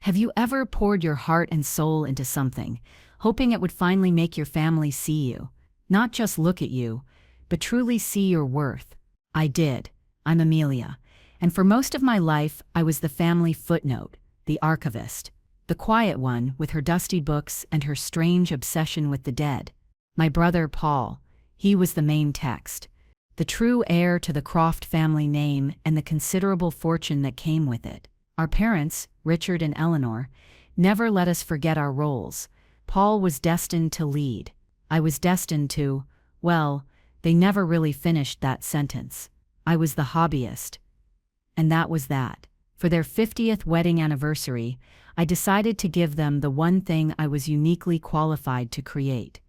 Have you ever poured your heart and soul into something, hoping it would finally make your family see you? Not just look at you, but truly see your worth. I did. I'm Amelia. And for most of my life, I was the family footnote, the archivist. The quiet one with her dusty books and her strange obsession with the dead. My brother Paul, he was the main text. The true heir to the Croft family name and the considerable fortune that came with it. Our parents, Richard and Eleanor, never let us forget our roles. Paul was destined to lead. I was destined to, well, they never really finished that sentence. I was the hobbyist. And that was that. For their 50th wedding anniversary, I decided to give them the one thing I was uniquely qualified to create.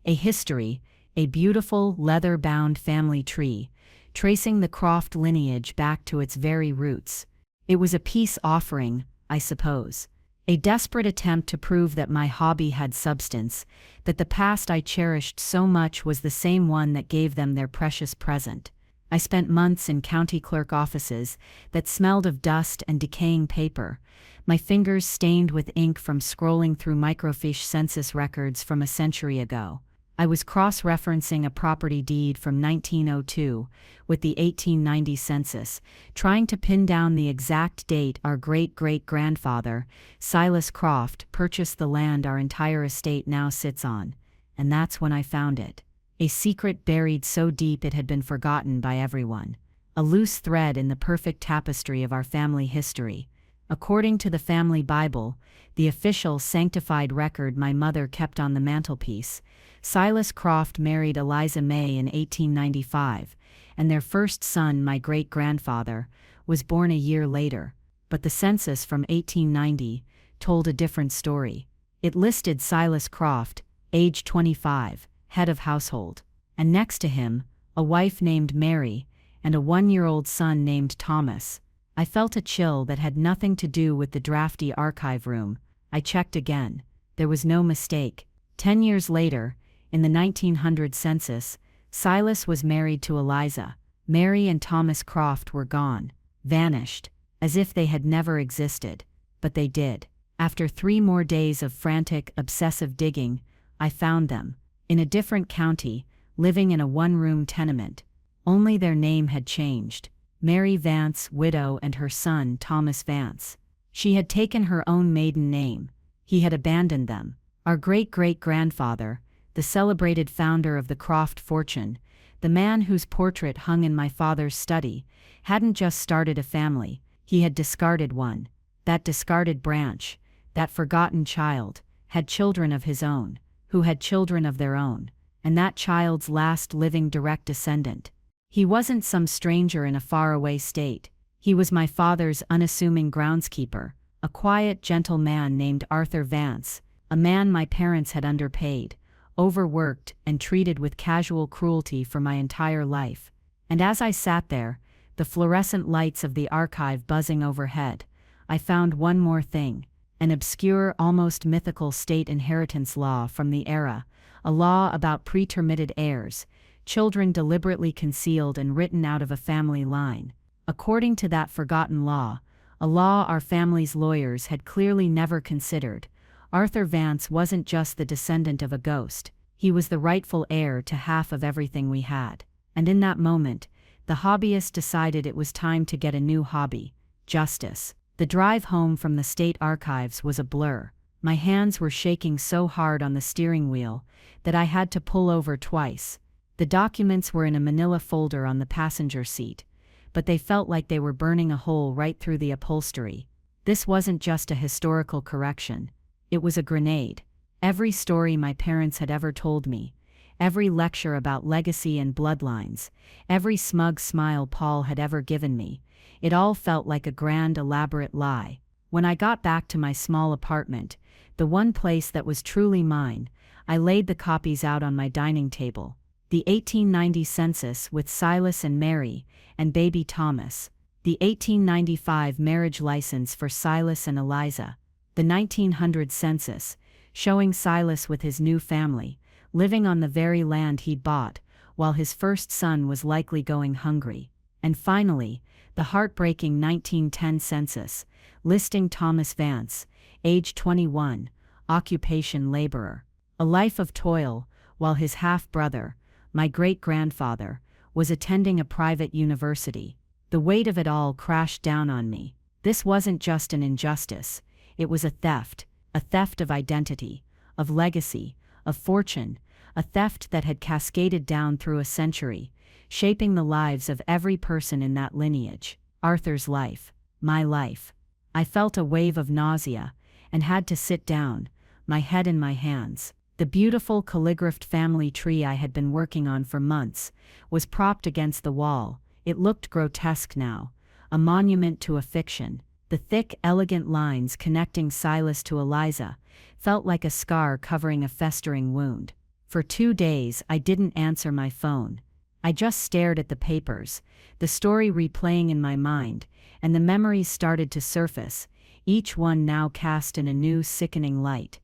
A history, a beautiful leather-bound family tree, tracing the Croft lineage back to its very roots. It was a peace offering, I suppose. A desperate attempt to prove that my hobby had substance, that the past I cherished so much was the same one that gave them their precious present. I spent months in county clerk offices that smelled of dust and decaying paper, my fingers stained with ink from scrolling through microfiche census records from a century ago. I was cross-referencing a property deed from 1902 with the 1890 census, trying to pin down the exact date our great-great-grandfather, Silas Croft, purchased the land our entire estate now sits on. And that's when I found it. A secret buried so deep it had been forgotten by everyone. A loose thread in the perfect tapestry of our family history. According to the family Bible, the official sanctified record my mother kept on the mantelpiece, Silas Croft married Eliza May in 1895, and their first son, my great-grandfather, was born a year later. But the census from 1890 told a different story. It listed Silas Croft, age 25, head of household, and next to him, a wife named Mary, and a 1-year-old son named Thomas. I felt a chill that had nothing to do with the drafty archive room. I checked again. There was no mistake. 10 years later, in the 1900 census, Silas was married to Eliza. Mary and Thomas Croft were gone, vanished, as if they had never existed. But they did. After 3 more days of frantic, obsessive digging, I found them, in a different county, living in a 1-room tenement. Only their name had changed. Mary Vance, widow, and her son, Thomas Vance. She had taken her own maiden name. He had abandoned them. Our great-great-grandfather, the celebrated founder of the Croft fortune, the man whose portrait hung in my father's study, hadn't just started a family, he had discarded one. That discarded branch, that forgotten child, had children of his own, who had children of their own, and that child's last living direct descendant. He wasn't some stranger in a faraway state. He was my father's unassuming groundskeeper, a quiet, gentle man named Arthur Vance, a man my parents had underpaid, overworked, and treated with casual cruelty for my entire life. And as I sat there, the fluorescent lights of the archive buzzing overhead, I found one more thing, an obscure, almost mythical state inheritance law from the era, a law about pretermitted heirs, children deliberately concealed and written out of a family line. According to that forgotten law, a law our family's lawyers had clearly never considered, Arthur Vance wasn't just the descendant of a ghost, he was the rightful heir to half of everything we had. And in that moment, the hobbyist decided it was time to get a new hobby: justice. The drive home from the state archives was a blur. My hands were shaking so hard on the steering wheel that I had to pull over twice. The documents were in a manila folder on the passenger seat, but they felt like they were burning a hole right through the upholstery. This wasn't just a historical correction. It was a grenade. Every story my parents had ever told me, every lecture about legacy and bloodlines, every smug smile Paul had ever given me, it all felt like a grand, elaborate lie. When I got back to my small apartment, the one place that was truly mine, I laid the copies out on my dining table. The 1890 census with Silas and Mary, and baby Thomas. The 1895 marriage license for Silas and Eliza. The 1900 census, showing Silas with his new family, living on the very land he'd bought, while his first son was likely going hungry. And finally, The heartbreaking 1910 census, listing Thomas Vance, age 21, occupation laborer. A life of toil, while his half-brother, my great-grandfather, was attending a private university. The weight of it all crashed down on me. This wasn't just an injustice, it was a theft of identity, of legacy, of fortune, a theft that had cascaded down through a century, shaping the lives of every person in that lineage. Arthur's life, my life. I felt a wave of nausea, and had to sit down, my head in my hands. The beautiful calligraphed family tree I had been working on for months was propped against the wall. It looked grotesque now, a monument to a fiction. The thick, elegant lines connecting Silas to Eliza felt like a scar covering a festering wound. For 2 days I didn't answer my phone. I just stared at the papers, the story replaying in my mind, and the memories started to surface, each one now cast in a new, sickening light.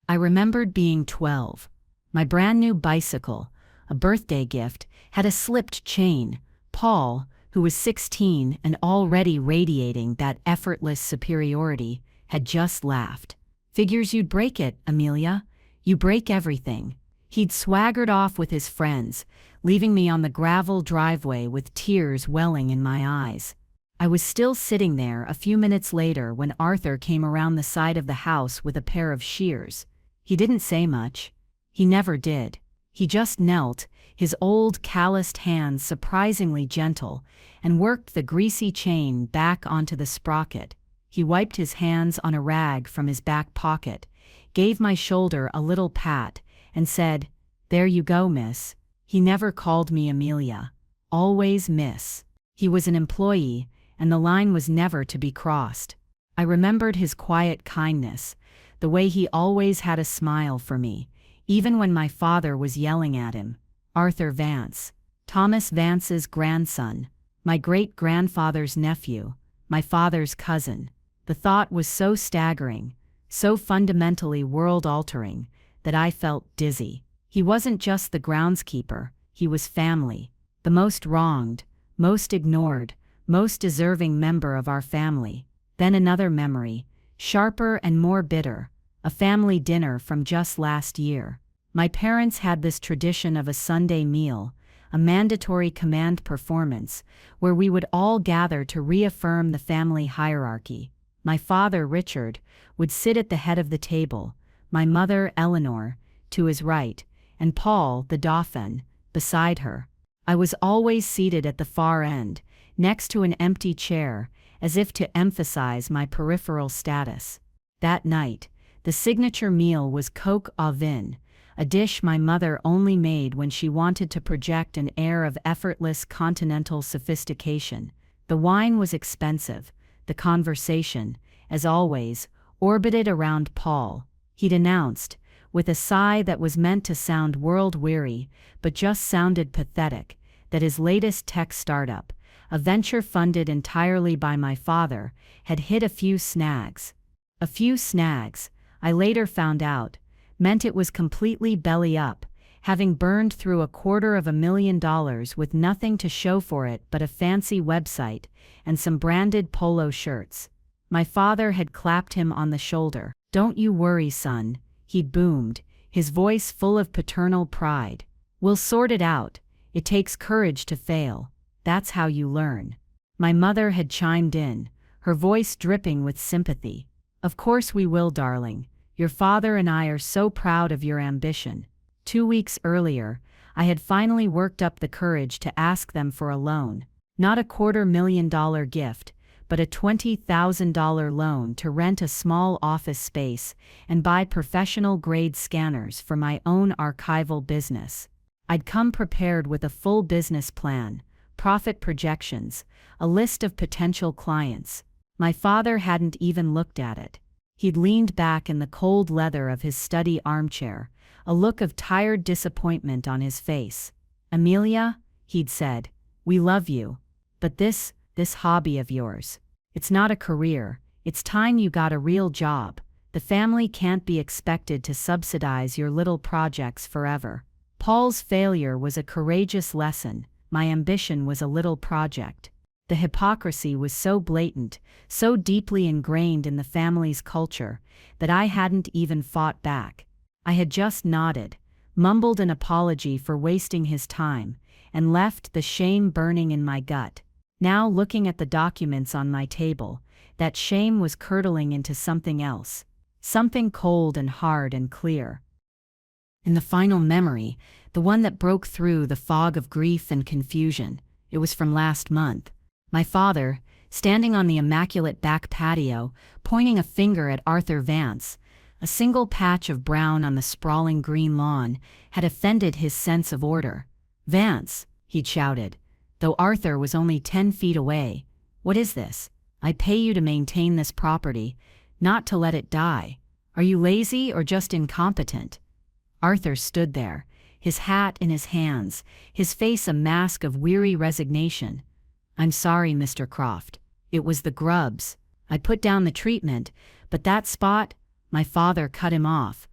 I remembered being 12. My brand new bicycle, a birthday gift, had a slipped chain. Paul, who was 16 and already radiating that effortless superiority, had just laughed. "Figures you'd break it, Amelia. You break everything." He'd swaggered off with his friends, leaving me on the gravel driveway with tears welling in my eyes. I was still sitting there a few minutes later when Arthur came around the side of the house with a pair of shears. He didn't say much. He never did. He just knelt, his old calloused hands surprisingly gentle, and worked the greasy chain back onto the sprocket. He wiped his hands on a rag from his back pocket, gave my shoulder a little pat, and said, "There you go, miss." He never called me Amelia. Always miss. He was an employee, and the line was never to be crossed. I remembered his quiet kindness, the way he always had a smile for me, even when my father was yelling at him. Arthur Vance, Thomas Vance's grandson, my great-grandfather's nephew, my father's cousin. The thought was so staggering, so fundamentally world-altering, that I felt dizzy. He wasn't just the groundskeeper, he was family. The most wronged, most ignored, most deserving member of our family. Then another memory, sharper and more bitter, a family dinner from just last year. My parents had this tradition of a Sunday meal, a mandatory command performance, where we would all gather to reaffirm the family hierarchy. My father, Richard, would sit at the head of the table, my mother, Eleanor, to his right, and Paul, the Dauphin, beside her. I was always seated at the far end, next to an empty chair, as if to emphasize my peripheral status. That night, the signature meal was coq au vin, a dish my mother only made when she wanted to project an air of effortless continental sophistication. The wine was expensive. The conversation, as always, orbited around Paul. He'd announced, with a sigh that was meant to sound world-weary, but just sounded pathetic, that his latest tech startup, a venture funded entirely by my father, had hit a few snags. A few snags, I later found out, meant it was completely belly up, having burned through $250,000 with nothing to show for it but a fancy website and some branded polo shirts. My father had clapped him on the shoulder. "Don't you worry, son," he'd boomed, his voice full of paternal pride. "We'll sort it out. It takes courage to fail. That's how you learn." My mother had chimed in, her voice dripping with sympathy. "Of course we will, darling. Your father and I are so proud of your ambition." 2 weeks earlier, I had finally worked up the courage to ask them for a loan. Not a $250,000 gift, but a $20,000 loan to rent a small office space and buy professional-grade scanners for my own archival business. I'd come prepared with a full business plan, profit projections, a list of potential clients. My father hadn't even looked at it. He'd leaned back in the cold leather of his study armchair, a look of tired disappointment on his face. "Amelia," he'd said, "we love you. But this hobby of yours, it's not a career. It's time you got a real job. The family can't be expected to subsidize your little projects forever." Paul's failure was a courageous lesson. My ambition was a little project. The hypocrisy was so blatant, so deeply ingrained in the family's culture, that I hadn't even fought back. I had just nodded, mumbled an apology for wasting his time, and left the shame burning in my gut. Now, looking at the documents on my table, that shame was curdling into something else, something cold and hard and clear. In the final memory, the one that broke through the fog of grief and confusion, it was from last month. My father, standing on the immaculate back patio, pointing a finger at Arthur Vance. A single patch of brown on the sprawling green lawn had offended his sense of order. "Vance," he'd shouted, though Arthur was only 10 feet away. "What is this? I pay you to maintain this property, not to let it die. Are you lazy or just incompetent?" Arthur stood there, his hat in his hands, his face a mask of weary resignation. "I'm sorry, Mr. Croft. It was the grubs. I put down the treatment, but that spot—" My father cut him off.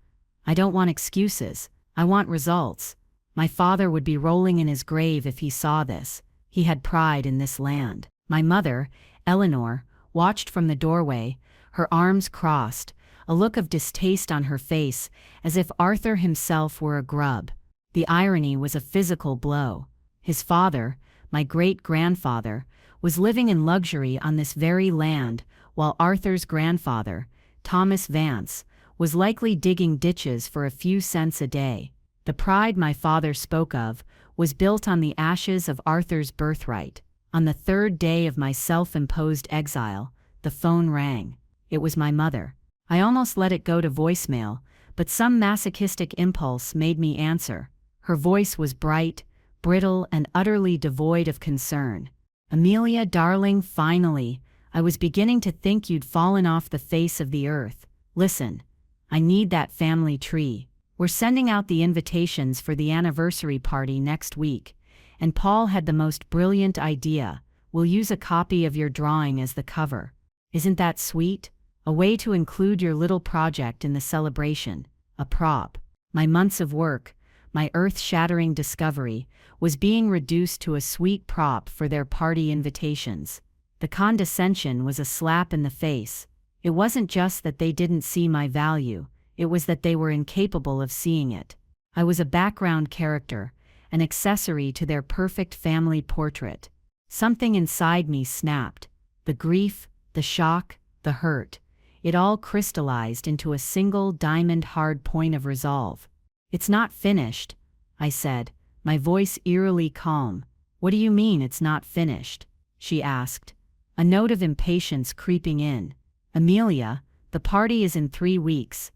"I don't want excuses. I want results." My father would be rolling in his grave if he saw this. He had pride in this land. My mother, Eleanor, watched from the doorway, her arms crossed, a look of distaste on her face, as if Arthur himself were a grub. The irony was a physical blow. His father, my great-grandfather, was living in luxury on this very land, while Arthur's grandfather, Thomas Vance, was likely digging ditches for a few cents a day. The pride my father spoke of was built on the ashes of Arthur's birthright. On the third day of my self-imposed exile, the phone rang. It was my mother. I almost let it go to voicemail, but some masochistic impulse made me answer. Her voice was bright, brittle, and utterly devoid of concern. "Amelia, darling, finally. I was beginning to think you'd fallen off the face of the earth. Listen, I need that family tree. We're sending out the invitations for the anniversary party next week, and Paul had the most brilliant idea. We'll use a copy of your drawing as the cover. Isn't that sweet? A way to include your little project in the celebration. A prop." My months of work, my earth-shattering discovery, was being reduced to a sweet prop for their party invitations. The condescension was a slap in the face. It wasn't just that they didn't see my value, it was that they were incapable of seeing it. I was a background character, an accessory to their perfect family portrait. Something inside me snapped. The grief, the shock, the hurt. It all crystallized into a single diamond-hard point of resolve. "It's not finished," I said, my voice eerily calm. "What do you mean it's not finished?" she asked, a note of impatience creeping in. "Amelia, the party is in 3 weeks."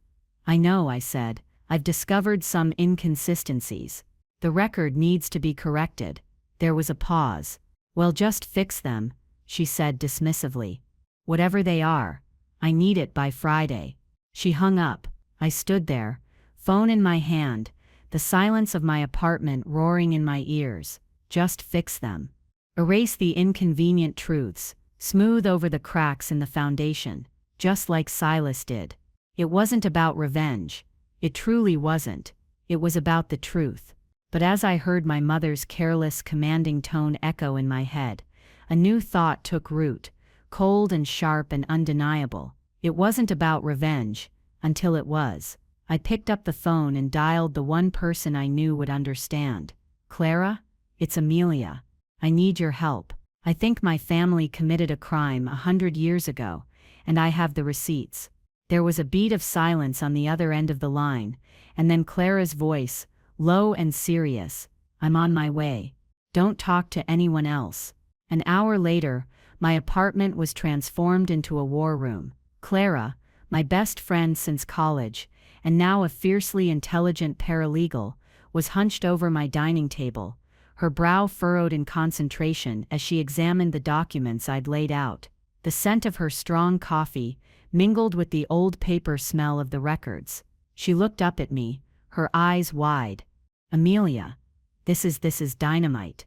"I know," I said. "I've discovered some inconsistencies. The record needs to be corrected." There was a pause. "Well, just fix them," she said dismissively. "Whatever they are. I need it by Friday." She hung up. I stood there, phone in my hand, the silence of my apartment roaring in my ears. Just fix them. Erase the inconvenient truths. Smooth over the cracks in the foundation, just like Silas did. It wasn't about revenge. It truly wasn't. It was about the truth. But as I heard my mother's careless, commanding tone echo in my head, a new thought took root, cold and sharp and undeniable. It wasn't about revenge, until it was. I picked up the phone and dialed the one person I knew would understand. "Clara? It's Amelia. I need your help. I think my family committed a crime 100 years ago, and I have the receipts." There was a beat of silence on the other end of the line, and then Clara's voice, low and serious. "I'm on my way. Don't talk to anyone else." An hour later, my apartment was transformed into a war room. Clara, my best friend since college, and now a fiercely intelligent paralegal, was hunched over my dining table, her brow furrowed in concentration as she examined the documents I'd laid out. The scent of her strong coffee mingled with the old paper smell of the records. She looked up at me, her eyes wide. "Amelia, this is dynamite."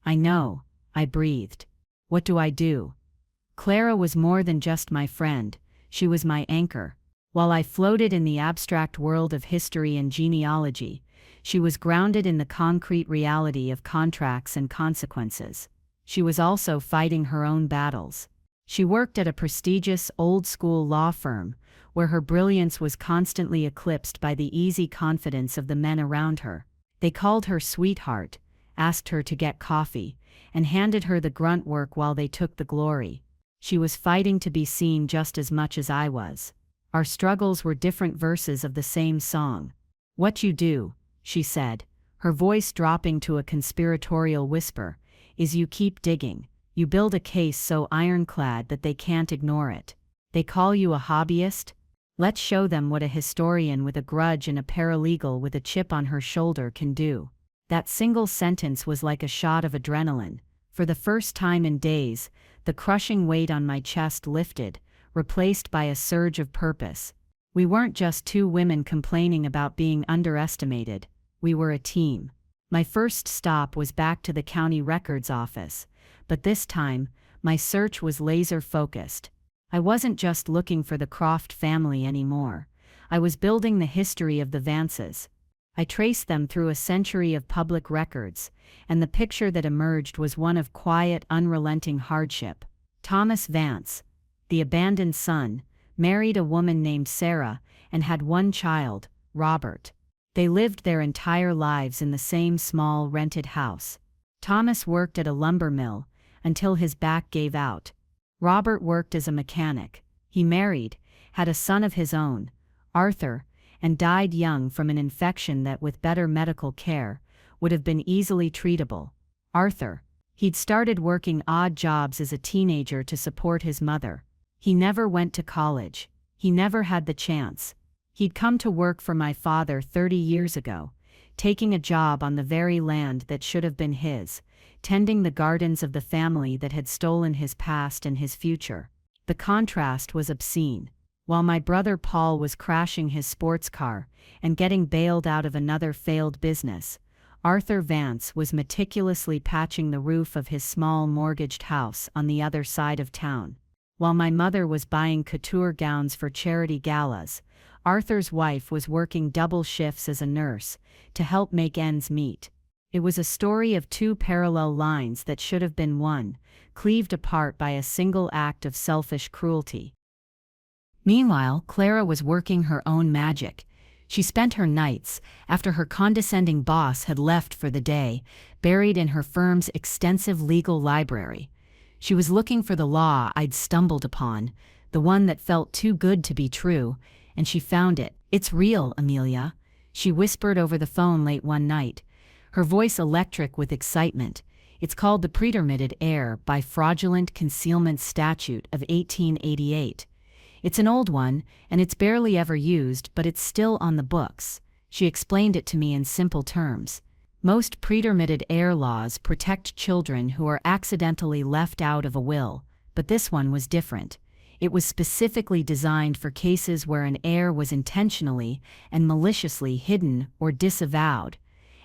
"I know," I breathed. "What do I do?" Clara was more than just my friend, she was my anchor. While I floated in the abstract world of history and genealogy, she was grounded in the concrete reality of contracts and consequences. she was also fighting her own battles. She worked at a prestigious old-school law firm, where her brilliance was constantly eclipsed by the easy confidence of the men around her. They called her sweetheart, asked her to get coffee, and handed her the grunt work while they took the glory. She was fighting to be seen just as much as I was. Our struggles were different verses of the same song. "What you do," she said, her voice dropping to a conspiratorial whisper, "is you keep digging. You build a case so ironclad that they can't ignore it. They call you a hobbyist? Let's show them what a historian with a grudge and a paralegal with a chip on her shoulder can do." That single sentence was like a shot of adrenaline. For the first time in days, the crushing weight on my chest lifted, replaced by a surge of purpose. We weren't just two women complaining about being underestimated, we were a team. My first stop was back to the county records office, but this time, my search was laser-focused. I wasn't just looking for the Croft family anymore. I was building the history of the Vances. I traced them through a century of public records, and the picture that emerged was one of quiet, unrelenting hardship. Thomas Vance, the abandoned son, married a woman named Sarah and had one child, Robert. They lived their entire lives in the same small rented house. Thomas worked at a lumber mill until his back gave out. Robert worked as a mechanic. He married, had a son of his own, Arthur, and died young from an infection that, with better medical care, would have been easily treatable. Arthur. He'd started working odd jobs as a teenager to support his mother. He never went to college. He never had the chance. He'd come to work for my father 30 years ago, taking a job on the very land that should have been his, tending the gardens of the family that had stolen his past and his future. The contrast was obscene. While my brother Paul was crashing his sports car and getting bailed out of another failed business, Arthur Vance was meticulously patching the roof of his small mortgaged house on the other side of town. While my mother was buying couture gowns for charity galas, Arthur's wife was working double shifts as a nurse to help make ends meet. It was a story of two parallel lines that should have been one, cleaved apart by a single act of selfish cruelty. Meanwhile, Clara was working her own magic. She spent her nights, after her condescending boss had left for the day, buried in her firm's extensive legal library. She was looking for the law I'd stumbled upon, the one that felt too good to be true, and she found it. "It's real, Amelia," she whispered over the phone late one night, her voice electric with excitement. "It's called the Pretermitted Heir by Fraudulent Concealment Statute of 1888. It's an old one, and it's barely ever used, but it's still on the books." She explained it to me in simple terms. Most pretermitted heir laws protect children who are accidentally left out of a will, but this one was different. It was specifically designed for cases where an heir was intentionally and maliciously hidden or disavowed.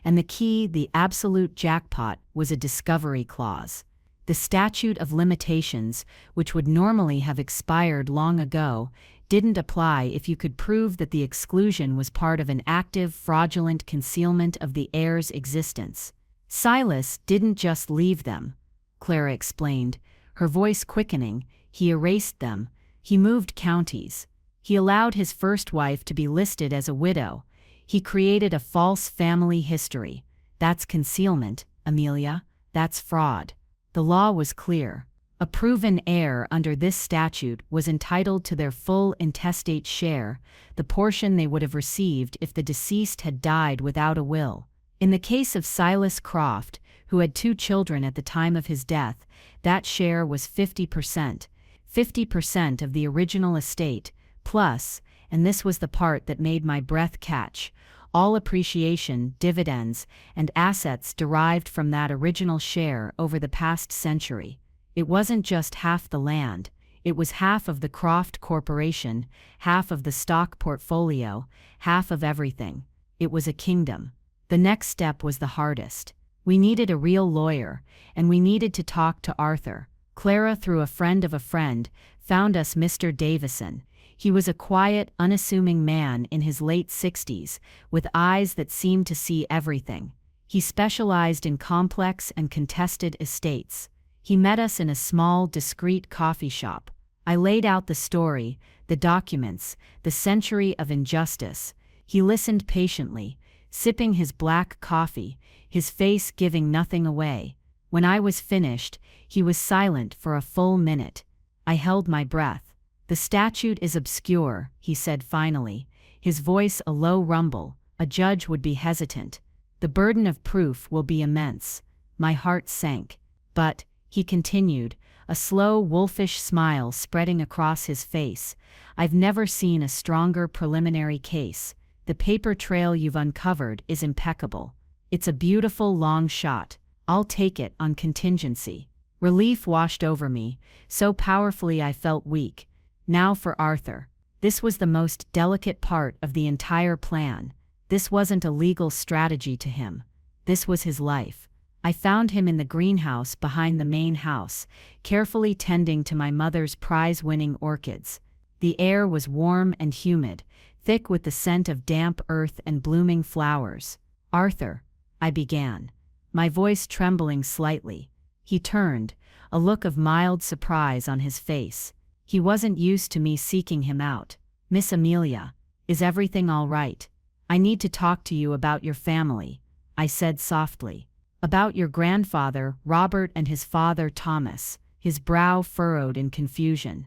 And the key, the absolute jackpot, was a discovery clause. The statute of limitations, which would normally have expired long ago, didn't apply if you could prove that the exclusion was part of an active, fraudulent concealment of the heir's existence. Silas didn't just leave them, Clara explained, her voice quickening. He erased them. He moved counties. He allowed his first wife to be listed as a widow. He created a false family history. That's concealment, Amelia. That's fraud. The law was clear. A proven heir under this statute was entitled to their full intestate share, the portion they would have received if the deceased had died without a will. In the case of Silas Croft, who had 2 children at the time of his death, that share was 50%. 50% of the original estate, plus, and this was the part that made my breath catch, all appreciation, dividends, and assets derived from that original share over the past century. It wasn't just half the land, it was half of the Croft Corporation, half of the stock portfolio, half of everything. It was a kingdom. The next step was the hardest. We needed a real lawyer, and we needed to talk to Arthur. Clara, through a friend of a friend, found us Mr. Davison. He was a quiet, unassuming man in his late 60s, with eyes that seemed to see everything. He specialized in complex and contested estates. He met us in a small, discreet coffee shop. I laid out the story, the documents, the century of injustice. He listened patiently, sipping his black coffee, his face giving nothing away. When I was finished, he was silent for a full minute. I held my breath. "The statute is obscure," he said finally, his voice a low rumble. "A judge would be hesitant. The burden of proof will be immense." My heart sank. "But," he continued, a slow, wolfish smile spreading across his face, "I've never seen a stronger preliminary case. The paper trail you've uncovered is impeccable. It's a beautiful long shot. I'll take it on contingency." Relief washed over me, so powerfully I felt weak. Now for Arthur. This was the most delicate part of the entire plan. This wasn't a legal strategy to him. This was his life. I found him in the greenhouse behind the main house, carefully tending to my mother's prize-winning orchids. The air was warm and humid, thick with the scent of damp earth and blooming flowers. "Arthur," I began, my voice trembling slightly. He turned, a look of mild surprise on his face. He wasn't used to me seeking him out. "Miss Amelia, is everything all right? I need to talk to you about your family," I said softly. "About your grandfather, Robert, and his father, Thomas." His brow furrowed in confusion.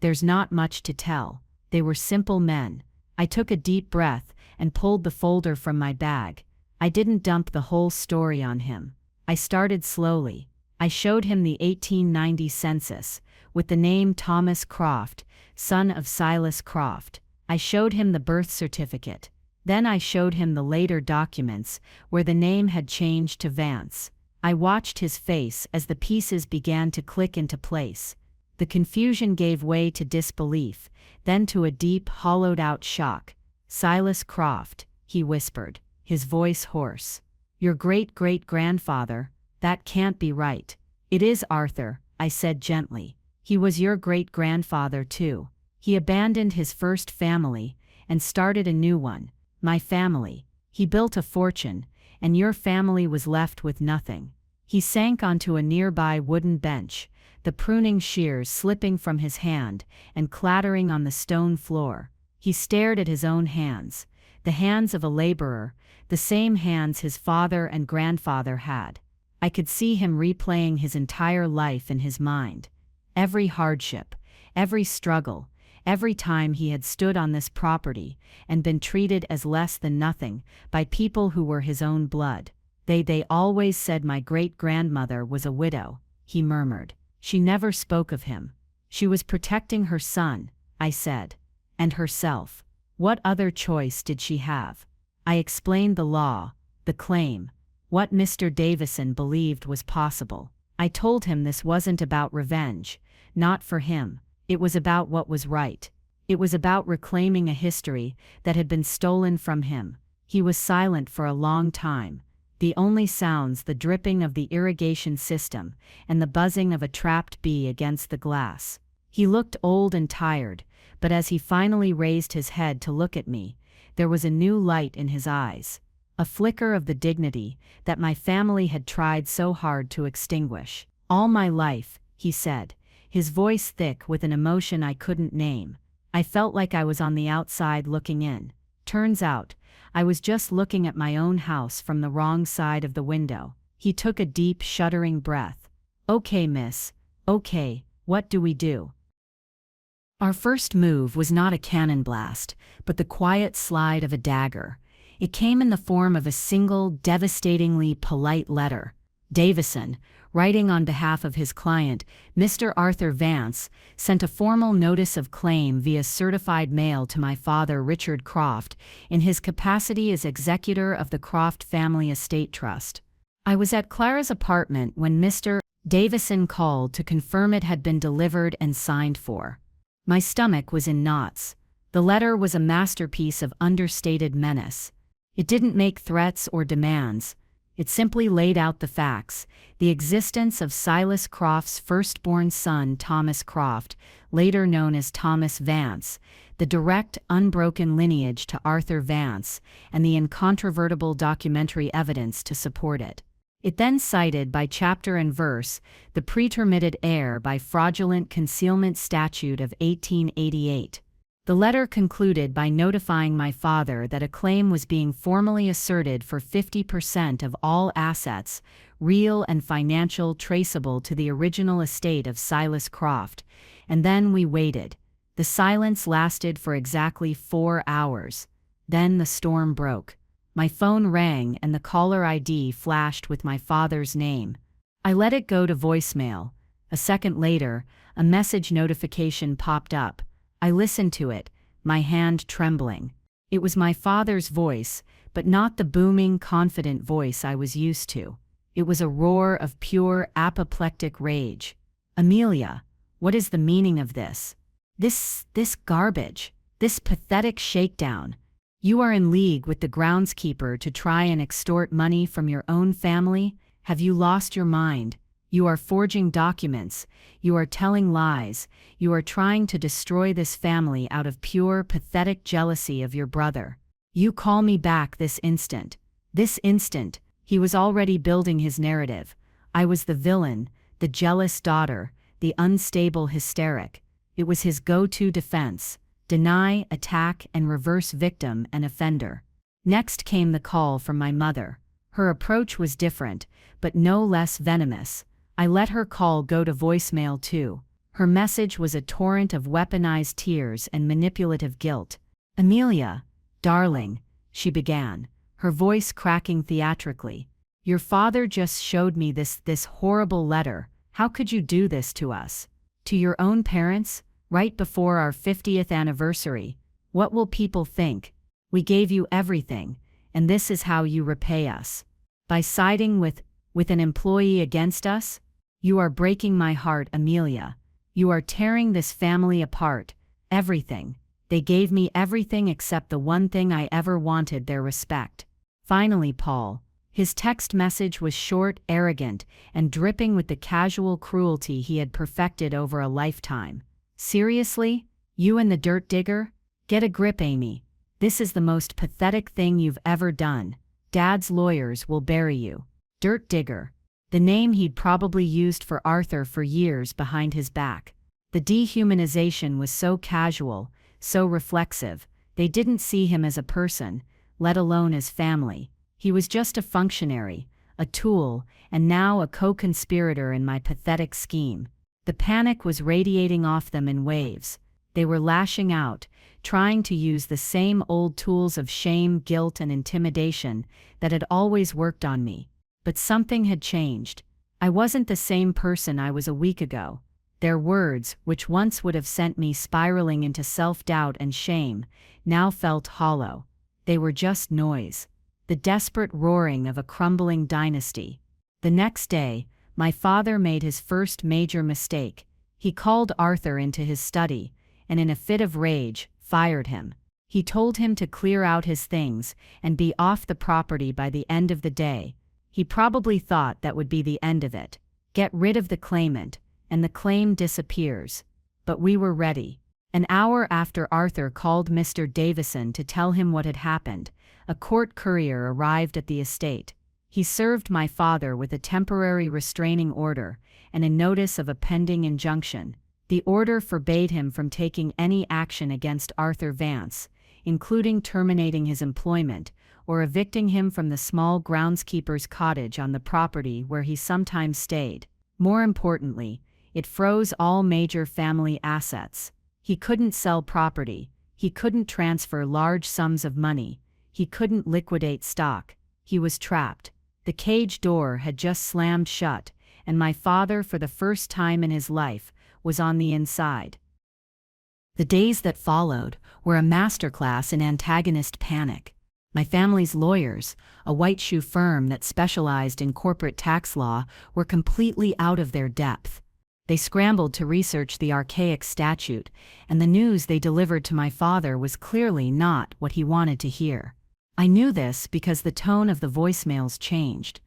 "There's not much to tell. They were simple men." I took a deep breath and pulled the folder from my bag. I didn't dump the whole story on him. I started slowly. I showed him the 1890 census, with the name Thomas Croft, son of Silas Croft. I showed him the birth certificate. Then I showed him the later documents, where the name had changed to Vance. I watched his face as the pieces began to click into place. The confusion gave way to disbelief, then to a deep, hollowed-out shock. "Silas Croft," he whispered, his voice hoarse. "Your great-great-grandfather? That can't be right." "It is, Arthur," I said gently. "He was your great-grandfather too. He abandoned his first family and started a new one. My family. He built a fortune, and your family was left with nothing." He sank onto a nearby wooden bench, the pruning shears slipping from his hand and clattering on the stone floor. He stared at his own hands, the hands of a laborer, the same hands his father and grandfather had. I could see him replaying his entire life in his mind. Every hardship, every struggle, every time he had stood on this property and been treated as less than nothing by people who were his own blood. They always said my great-grandmother was a widow," he murmured. "She never spoke of him. She was protecting her son," I said. "And herself. What other choice did she have?" I explained the law, the claim, what Mr. Davison believed was possible. I told him this wasn't about revenge, not for him. It was about what was right. It was about reclaiming a history that had been stolen from him. He was silent for a long time. The only sounds the dripping of the irrigation system and the buzzing of a trapped bee against the glass. He looked old and tired, but as he finally raised his head to look at me, there was a new light in his eyes. A flicker of the dignity that my family had tried so hard to extinguish. "All my life," he said, his voice thick with an emotion I couldn't name. I felt like I was on the outside looking in. Turns out, I was just looking at my own house from the wrong side of the window. He took a deep, shuddering breath. "Okay, miss. Okay, what do we do?" Our first move was not a cannon blast, but the quiet slide of a dagger. It came in the form of a single, devastatingly polite letter. Davison, writing on behalf of his client, Mr. Arthur Vance, sent a formal notice of claim via certified mail to my father Richard Croft in his capacity as executor of the Croft Family Estate Trust. I was at Clara's apartment when Mr. Davison called to confirm it had been delivered and signed for. My stomach was in knots. The letter was a masterpiece of understated menace. It didn't make threats or demands. It simply laid out the facts, the existence of Silas Croft's firstborn son Thomas Croft, later known as Thomas Vance, the direct, unbroken lineage to Arthur Vance, and the incontrovertible documentary evidence to support it. It then cited by chapter and verse the pretermitted heir by fraudulent concealment statute of 1888. The letter concluded by notifying my father that a claim was being formally asserted for 50% of all assets, real and financial, traceable to the original estate of Silas Croft, and then we waited. The silence lasted for exactly 4 hours. Then the storm broke. My phone rang and the caller ID flashed with my father's name. I let it go to voicemail. A second later, a message notification popped up. I listened to it, my hand trembling. It was my father's voice, but not the booming, confident voice I was used to. It was a roar of pure, apoplectic rage. "Amelia, what is the meaning of this? This garbage, this pathetic shakedown. You are in league with the groundskeeper to try and extort money from your own family? Have you lost your mind? You are forging documents, you are telling lies, you are trying to destroy this family out of pure, pathetic jealousy of your brother. You call me back this instant." This instant, he was already building his narrative. I was the villain, the jealous daughter, the unstable hysteric. It was his go-to defense: deny, attack, and reverse victim and offender. Next came the call from my mother. Her approach was different, but no less venomous. I let her call go to voicemail too. Her message was a torrent of weaponized tears and manipulative guilt. "Amelia, darling," she began, her voice cracking theatrically. "Your father just showed me this horrible letter. How could you do this to us? To your own parents, right before our 50th anniversary? What will people think? We gave you everything, and this is how you repay us. By siding with an employee against us? You are breaking my heart, Amelia. You are tearing this family apart. Everything. They gave me everything except the one thing I ever wanted: their respect." Finally, Paul. His text message was short, arrogant, and dripping with the casual cruelty he had perfected over a lifetime. "Seriously? You and the dirt digger? Get a grip, Amy. This is the most pathetic thing you've ever done. Dad's lawyers will bury you." Dirt digger. The name he'd probably used for Arthur for years behind his back. The dehumanization was so casual, so reflexive. They didn't see him as a person, let alone as family. He was just a functionary, a tool, and now a co-conspirator in my pathetic scheme. The panic was radiating off them in waves. They were lashing out, trying to use the same old tools of shame, guilt, and intimidation that had always worked on me. But something had changed. I wasn't the same person I was a week ago. Their words, which once would have sent me spiraling into self-doubt and shame, now felt hollow. They were just noise. The desperate roaring of a crumbling dynasty. The next day, my father made his first major mistake. He called Arthur into his study, and in a fit of rage, fired him. He told him to clear out his things and be off the property by the end of the day. He probably thought that would be the end of it. Get rid of the claimant, and the claim disappears. But we were ready. An hour after Arthur called Mr. Davison to tell him what had happened, a court courier arrived at the estate. He served my father with a temporary restraining order and a notice of a pending injunction. The order forbade him from taking any action against Arthur Vance, including terminating his employment or evicting him from the small groundskeeper's cottage on the property where he sometimes stayed. More importantly, it froze all major family assets. He couldn't sell property, he couldn't transfer large sums of money, he couldn't liquidate stock. He was trapped. The cage door had just slammed shut, and my father, for the first time in his life, was on the inside. The days that followed were a masterclass in antagonist panic. My family's lawyers, a white-shoe firm that specialized in corporate tax law, were completely out of their depth. They scrambled to research the archaic statute, and the news they delivered to my father was clearly not what he wanted to hear. I knew this because the tone of the voicemails changed.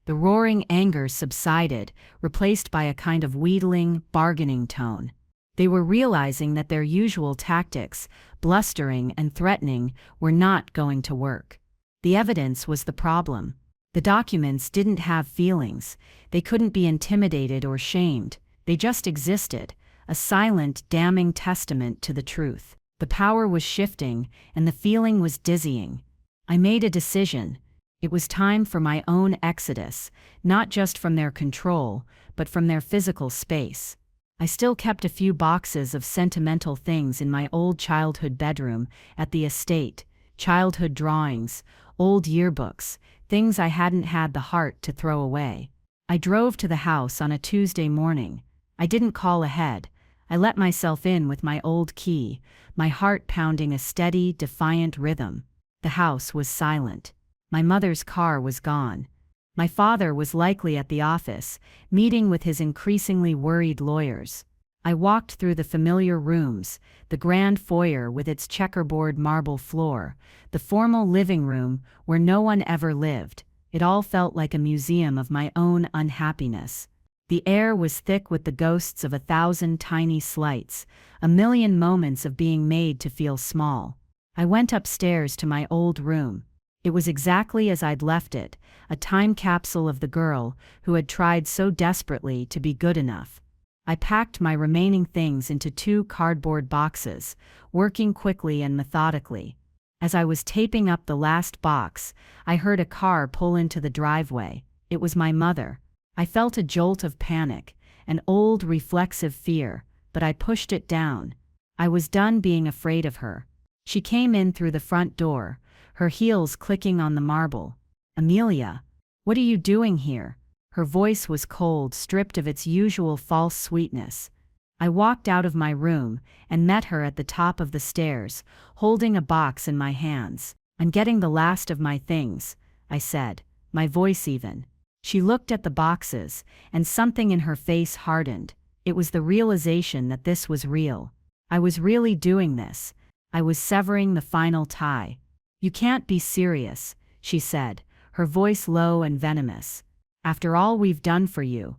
The roaring anger subsided, replaced by a kind of wheedling, bargaining tone. They were realizing that their usual tactics, blustering and threatening, were not going to work. The evidence was the problem. The documents didn't have feelings, they couldn't be intimidated or shamed, they just existed, a silent, damning testament to the truth. The power was shifting, and the feeling was dizzying. I made a decision. It was time for my own exodus, not just from their control, but from their physical space. I still kept a few boxes of sentimental things in my old childhood bedroom at the estate, childhood drawings, old yearbooks, things I hadn't had the heart to throw away. I drove to the house on a Tuesday morning. I didn't call ahead. I let myself in with my old key, my heart pounding a steady, defiant rhythm. The house was silent. My mother's car was gone. My father was likely at the office, meeting with his increasingly worried lawyers. I walked through the familiar rooms, the grand foyer with its checkerboard marble floor, the formal living room where no one ever lived. It all felt like a museum of my own unhappiness. The air was thick with the ghosts of 1,000 tiny slights, a million moments of being made to feel small. I went upstairs to my old room. It was exactly as I'd left it, a time capsule of the girl who had tried so desperately to be good enough. I packed my remaining things into 2 cardboard boxes, working quickly and methodically. As I was taping up the last box, I heard a car pull into the driveway. It was my mother. I felt a jolt of panic, an old reflexive fear, but I pushed it down. I was done being afraid of her. She came in through the front door, her heels clicking on the marble. "Amelia, what are you doing here?" Her voice was cold, stripped of its usual false sweetness. I walked out of my room and met her at the top of the stairs, holding a box in my hands. "I'm getting the last of my things," I said, my voice even. She looked at the boxes, and something in her face hardened. It was the realization that this was real. I was really doing this. I was severing the final tie. "You can't be serious," she said, her voice low and venomous. "After all we've done for you.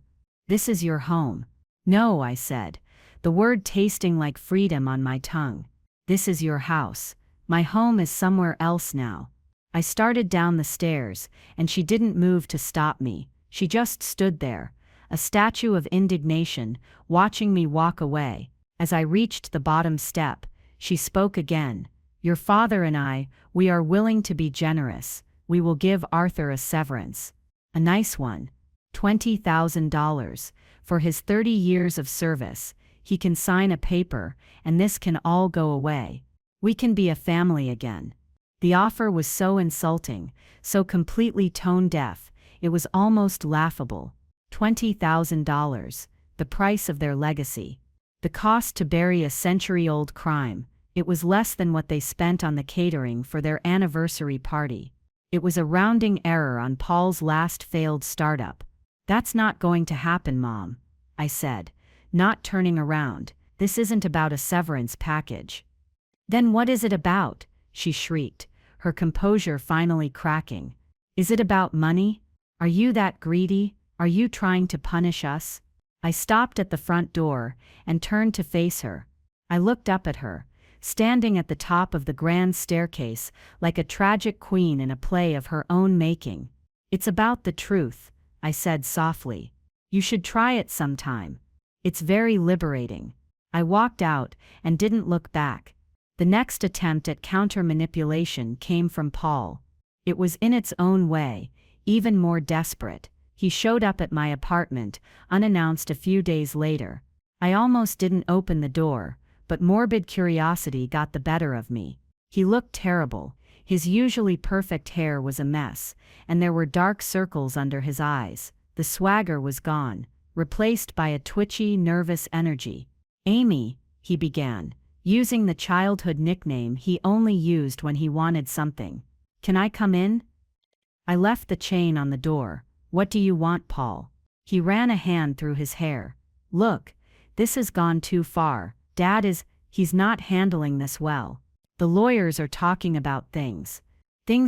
This is your home." "No," I said, the word tasting like freedom on my tongue. "This is your house. My home is somewhere else now." I started down the stairs, and she didn't move to stop me. She just stood there, a statue of indignation, watching me walk away. As I reached the bottom step, she spoke again. "Your father and I, we are willing to be generous. We will give Arthur a severance. A nice one. $20,000. For his 30 years of service. He can sign a paper, and this can all go away. We can be a family again." The offer was so insulting, so completely tone-deaf, it was almost laughable. $20,000, the price of their legacy. The cost to bury a century-old crime. It was less than what they spent on the catering for their anniversary party. It was a rounding error on Paul's last failed startup. "That's not going to happen, Mom," I said, not turning around. "This isn't about a severance package." "Then what is it about?" she shrieked, her composure finally cracking. "Is it about money? Are you that greedy? Are you trying to punish us?" I stopped at the front door and turned to face her. I looked up at her, standing at the top of the grand staircase like a tragic queen in a play of her own making. "It's about the truth," I said softly. "You should try it sometime. It's very liberating." I walked out and didn't look back. The next attempt at counter-manipulation came from Paul. It was in its own way, even more desperate. He showed up at my apartment, unannounced a few days later. I almost didn't open the door, but morbid curiosity got the better of me. He looked terrible. His usually perfect hair was a mess, and there were dark circles under his eyes. The swagger was gone, replaced by a twitchy, nervous energy. "Amy," he began, using the childhood nickname he only used when he wanted something. "Can I come in?" I left the chain on the door. "What do you want, Paul?" He ran a hand through his hair. "Look, this has gone too far. He's not handling this well. The lawyers are talking about things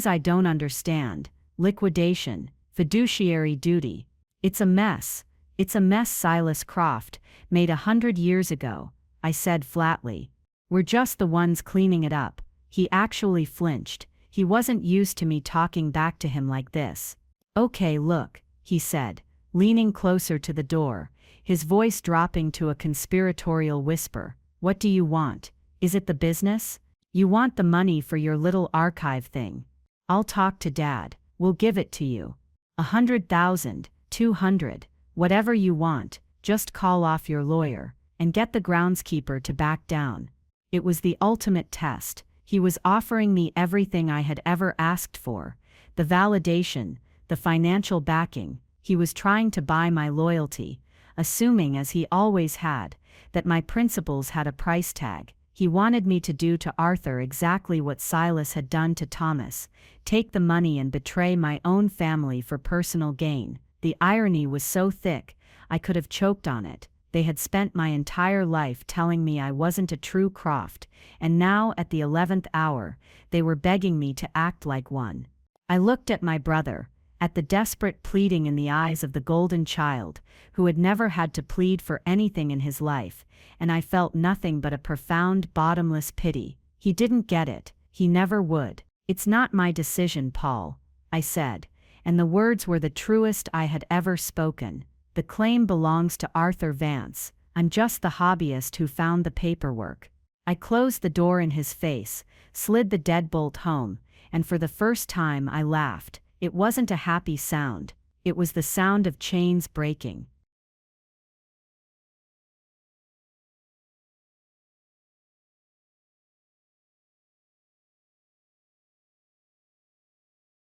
I don't understand. Liquidation, fiduciary duty. It's a mess. It's a mess Silas Croft made 100 years ago," I said flatly. "We're just the ones cleaning it up." He actually flinched. He wasn't used to me talking back to him like this. Okay, look, he said, leaning closer to the door, his voice dropping to a conspiratorial whisper. What do you want? Is it the business? You want the money for your little archive thing? I'll talk to Dad. We'll give it to you. 100,000, 200, whatever you want, just call off your lawyer, and get the groundskeeper to back down. It was the ultimate test. He was offering me everything I had ever asked for. The validation, the financial backing. He was trying to buy my loyalty, assuming, as he always had, that my principles had a price tag. He wanted me to do to Arthur exactly what Silas had done to Thomas, take the money and betray my own family for personal gain. The irony was so thick, I could have choked on it. They had spent my entire life telling me I wasn't a true Croft, and now at the 11th hour, they were begging me to act like one. I looked at my brother, at the desperate pleading in the eyes of the golden child, who had never had to plead for anything in his life, and I felt nothing but a profound, bottomless pity. He didn't get it. He never would. It's not my decision, Paul, I said, and the words were the truest I had ever spoken. The claim belongs to Arthur Vance. I'm just the hobbyist who found the paperwork. I closed the door in his face, slid the deadbolt home, and for the first time I laughed. It wasn't a happy sound. It was the sound of chains breaking.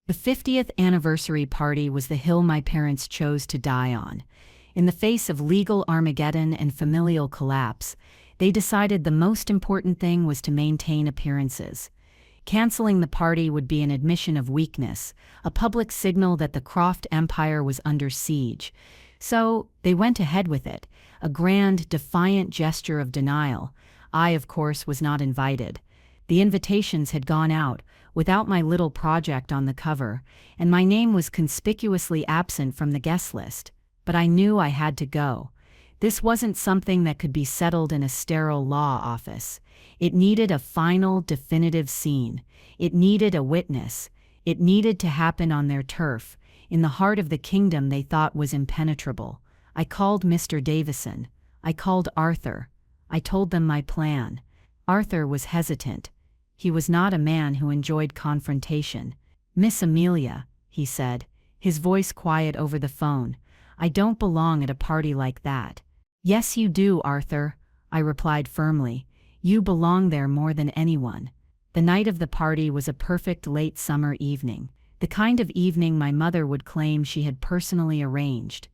The 50th anniversary party was the hill my parents chose to die on. In the face of legal Armageddon and familial collapse, they decided the most important thing was to maintain appearances. Canceling the party would be an admission of weakness, a public signal that the Croft Empire was under siege. So, they went ahead with it, a grand, defiant gesture of denial. I, of course, was not invited. The invitations had gone out, without my little project on the cover, and my name was conspicuously absent from the guest list. But I knew I had to go. This wasn't something that could be settled in a sterile law office. It needed a final, definitive scene. It needed a witness. It needed to happen on their turf, in the heart of the kingdom they thought was impenetrable. I called Mr. Davison. I called Arthur. I told them my plan. Arthur was hesitant. He was not a man who enjoyed confrontation. Miss Amelia, he said, his voice quiet over the phone, I don't belong at a party like that. Yes, you do, Arthur, I replied firmly. You belong there more than anyone. The night of the party was a perfect late summer evening, the kind of evening my mother would claim she had personally arranged.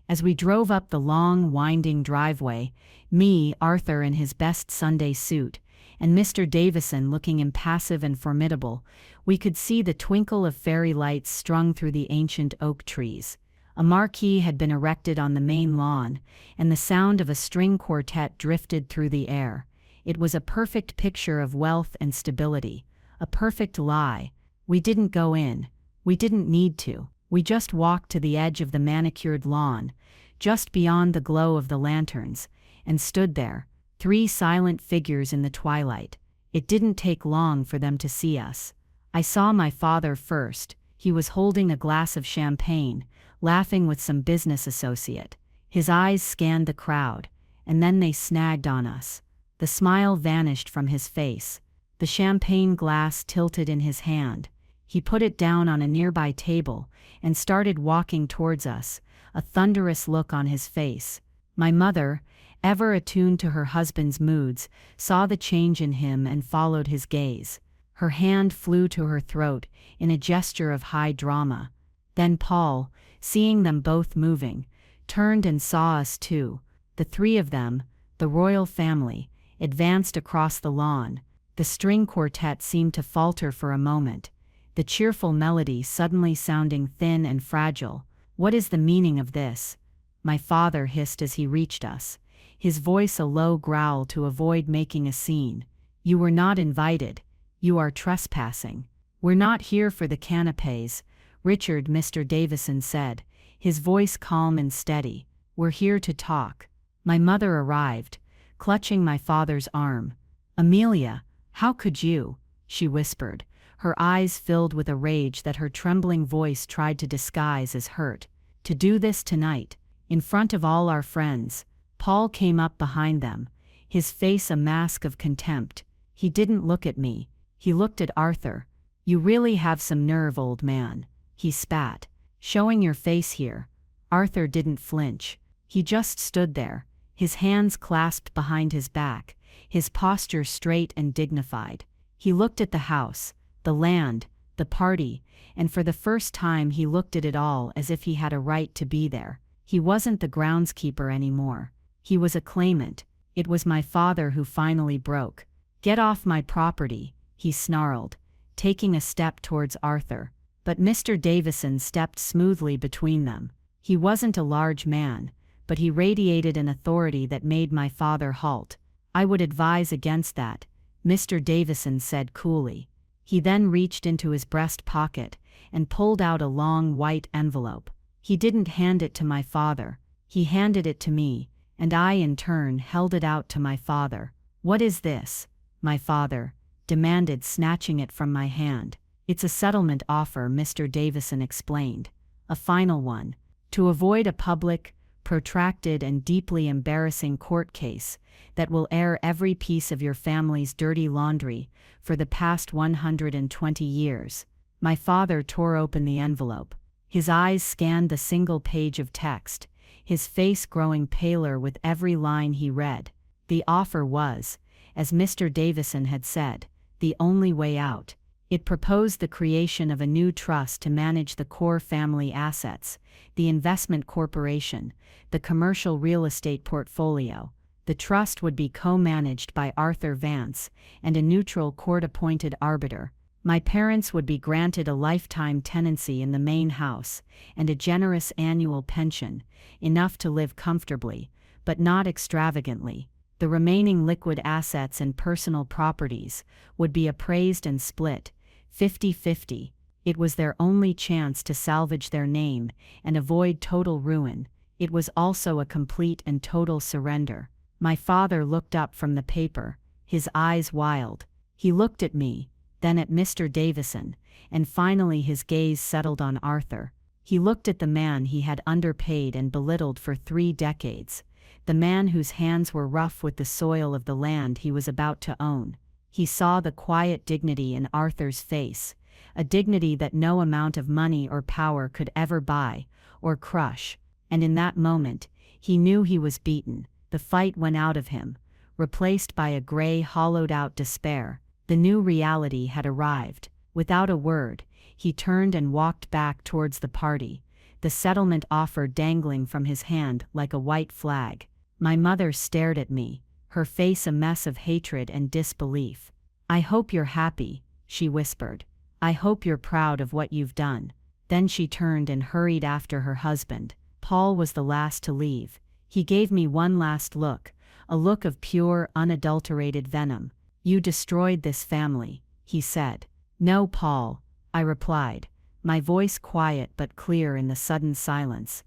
As we drove up the long, winding driveway, me, Arthur in his best Sunday suit, and Mr. Davison looking impassive and formidable, we could see the twinkle of fairy lights strung through the ancient oak trees. A marquee had been erected on the main lawn, and the sound of a string quartet drifted through the air. It was a perfect picture of wealth and stability. A perfect lie. We didn't go in. We didn't need to. We just walked to the edge of the manicured lawn, just beyond the glow of the lanterns, and stood there, 3 silent figures in the twilight. It didn't take long for them to see us. I saw my father first. He was holding a glass of champagne, laughing with some business associate. His eyes scanned the crowd, and then they snagged on us. The smile vanished from his face. The champagne glass tilted in his hand. He put it down on a nearby table and started walking towards us, a thunderous look on his face. My mother, ever attuned to her husband's moods, saw the change in him and followed his gaze. Her hand flew to her throat in a gesture of high drama. Then Paul, seeing them both moving, turned and saw us too. The 3 of them, the royal family, advanced across the lawn. The string quartet seemed to falter for a moment, the cheerful melody suddenly sounding thin and fragile. What is the meaning of this? My father hissed as he reached us, his voice a low growl to avoid making a scene. You were not invited. You are trespassing. We're not here for the canapes, Richard, Mr. Davison said, his voice calm and steady. We're here to talk. My mother arrived, clutching my father's arm. Amelia, how could you? She whispered, her eyes filled with a rage that her trembling voice tried to disguise as hurt. To do this tonight, in front of all our friends. Paul came up behind them, his face a mask of contempt. He didn't look at me. He looked at Arthur. "You really have some nerve, old man," he spat. "Showing your face here." Arthur didn't flinch. He just stood there, his hands clasped behind his back, his posture straight and dignified. He looked at the house, the land, the party, and for the first time he looked at it all as if he had a right to be there. He wasn't the groundskeeper anymore. He was a claimant. It was my father who finally broke. "Get off my property," he snarled, taking a step towards Arthur. But Mr. Davison stepped smoothly between them. He wasn't a large man, but he radiated an authority that made my father halt. "I would advise against that," Mr. Davison said coolly. He then reached into his breast pocket and pulled out a long white envelope. He didn't hand it to my father. He handed it to me, and I in turn held it out to my father. "What is this?" my father demanded, snatching it from my hand. "It's a settlement offer," Mr. Davison explained. "A final one. To avoid a public, protracted and deeply embarrassing court case that will air every piece of your family's dirty laundry for the past 120 years. My father tore open the envelope. His eyes scanned the single page of text, his face growing paler with every line he read. The offer was, as Mr. Davison had said, the only way out. It proposed the creation of a new trust to manage the core family assets, the investment corporation, the commercial real estate portfolio. The trust would be co-managed by Arthur Vance and a neutral court-appointed arbiter. My parents would be granted a lifetime tenancy in the main house and a generous annual pension, enough to live comfortably, but not extravagantly. The remaining liquid assets and personal properties would be appraised and split, 50-50. It was their only chance to salvage their name and avoid total ruin. It was also a complete and total surrender. My father looked up from the paper, his eyes wild. He looked at me, then at Mr. Davison, and finally his gaze settled on Arthur. He looked at the man he had underpaid and belittled for 3 decades, the man whose hands were rough with the soil of the land he was about to own. He saw the quiet dignity in Arthur's face, a dignity that no amount of money or power could ever buy or crush, and in that moment, he knew he was beaten. The fight went out of him, replaced by a gray, hollowed-out despair. The new reality had arrived. Without a word, he turned and walked back towards the party, the settlement offer dangling from his hand like a white flag. My mother stared at me, her face a mess of hatred and disbelief. "I hope you're happy," she whispered. "I hope you're proud of what you've done." Then she turned and hurried after her husband. Paul was the last to leave. He gave me one last look, a look of pure, unadulterated venom. "You destroyed this family," he said. "No, Paul," I replied, my voice quiet but clear in the sudden silence.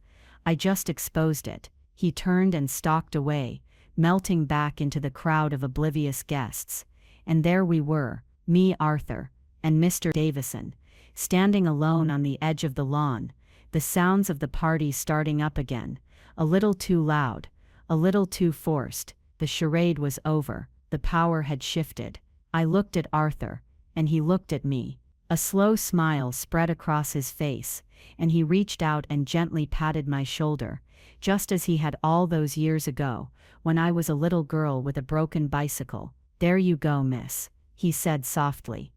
"I just exposed it." He turned and stalked away, melting back into the crowd of oblivious guests. And there we were, me, Arthur, and Mr. Davison, standing alone on the edge of the lawn, the sounds of the party starting up again, a little too loud, a little too forced. The charade was over, the power had shifted. I looked at Arthur, and he looked at me. A slow smile spread across his face, and he reached out and gently patted my shoulder, just as he had all those years ago, when I was a little girl with a broken bicycle. "There you go, miss," he said softly.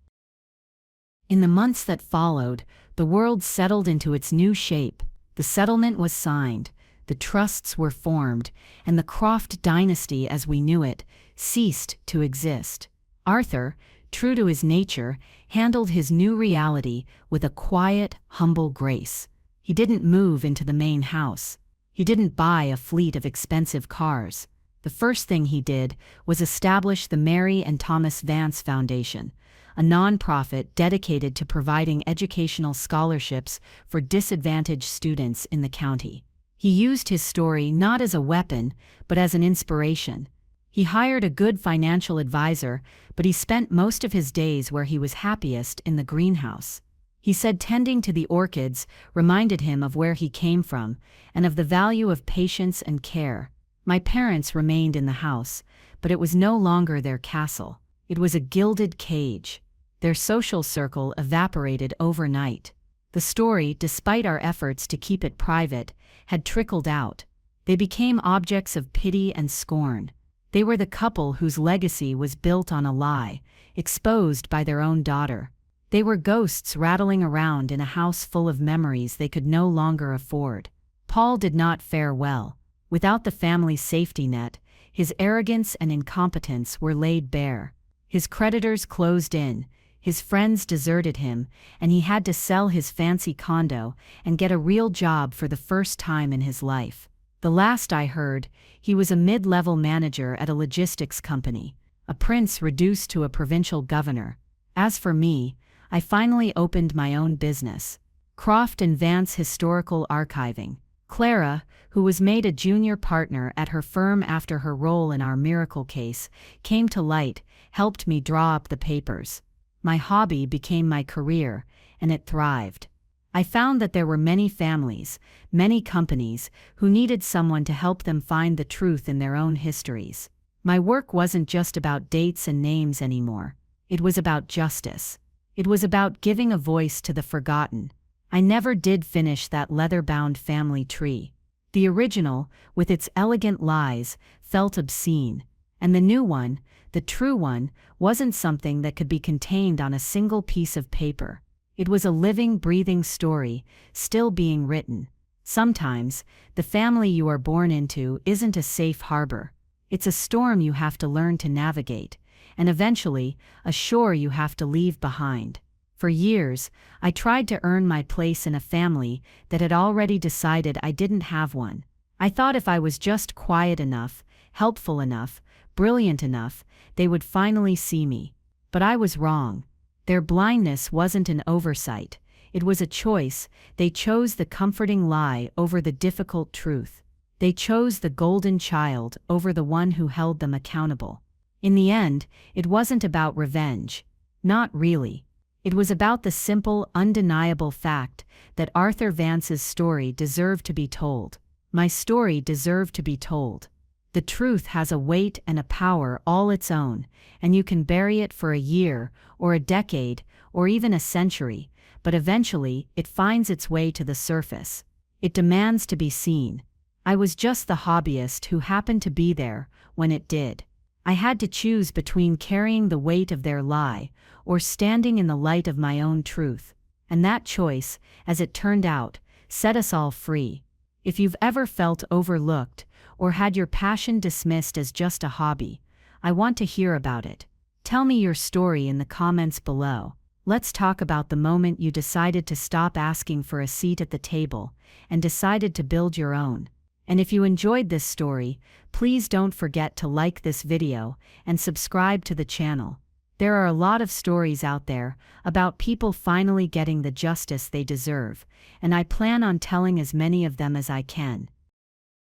In the months that followed, the world settled into its new shape. The settlement was signed, the trusts were formed, and the Croft dynasty as we knew it ceased to exist. Arthur, true to his nature, handled his new reality with a quiet, humble grace. He didn't move into the main house. He didn't buy a fleet of expensive cars. The first thing he did was establish the Mary and Thomas Vance Foundation, a nonprofit dedicated to providing educational scholarships for disadvantaged students in the county. He used his story not as a weapon, but as an inspiration. He hired a good financial advisor, but he spent most of his days where he was happiest, in the greenhouse. He said tending to the orchids reminded him of where he came from and of the value of patience and care. My parents remained in the house, but it was no longer their castle. It was a gilded cage. Their social circle evaporated overnight. The story, despite our efforts to keep it private, had trickled out. They became objects of pity and scorn. They were the couple whose legacy was built on a lie, exposed by their own daughter. They were ghosts rattling around in a house full of memories they could no longer afford. Paul did not fare well. Without the family's safety net, his arrogance and incompetence were laid bare. His creditors closed in, his friends deserted him, and he had to sell his fancy condo and get a real job for the first time in his life. The last I heard, he was a mid-level manager at a logistics company, a prince reduced to a provincial governor. As for me, I finally opened my own business, Croft and Vance Historical Archiving. Clara, who was made a junior partner at her firm after her role in our miracle case came to light, helped me draw up the papers. My hobby became my career, and it thrived. I found that there were many families, many companies, who needed someone to help them find the truth in their own histories. My work wasn't just about dates and names anymore. It was about justice. It was about giving a voice to the forgotten. I never did finish that leather-bound family tree. The original, with its elegant lies, felt obscene, and the new one, the true one, wasn't something that could be contained on a single piece of paper. It was a living, breathing story, still being written. Sometimes, the family you are born into isn't a safe harbor. It's a storm you have to learn to navigate, and eventually, a shore you have to leave behind. For years, I tried to earn my place in a family that had already decided I didn't have one. I thought if I was just quiet enough, helpful enough, brilliant enough, they would finally see me. But I was wrong. Their blindness wasn't an oversight. It was a choice. They chose the comforting lie over the difficult truth. They chose the golden child over the one who held them accountable. In the end, it wasn't about revenge. Not really. It was about the simple, undeniable fact that Arthur Vance's story deserved to be told. My story deserved to be told. The truth has a weight and a power all its own, and you can bury it for a year, or a decade, or even a century, but eventually it finds its way to the surface. It demands to be seen. I was just the hobbyist who happened to be there when it did. I had to choose between carrying the weight of their lie or standing in the light of my own truth. And that choice, as it turned out, set us all free. If you've ever felt overlooked or had your passion dismissed as just a hobby, I want to hear about it. Tell me your story in the comments below. Let's talk about the moment you decided to stop asking for a seat at the table and decided to build your own. And if you enjoyed this story, please don't forget to like this video and subscribe to the channel. There are a lot of stories out there about people finally getting the justice they deserve, and I plan on telling as many of them as I can.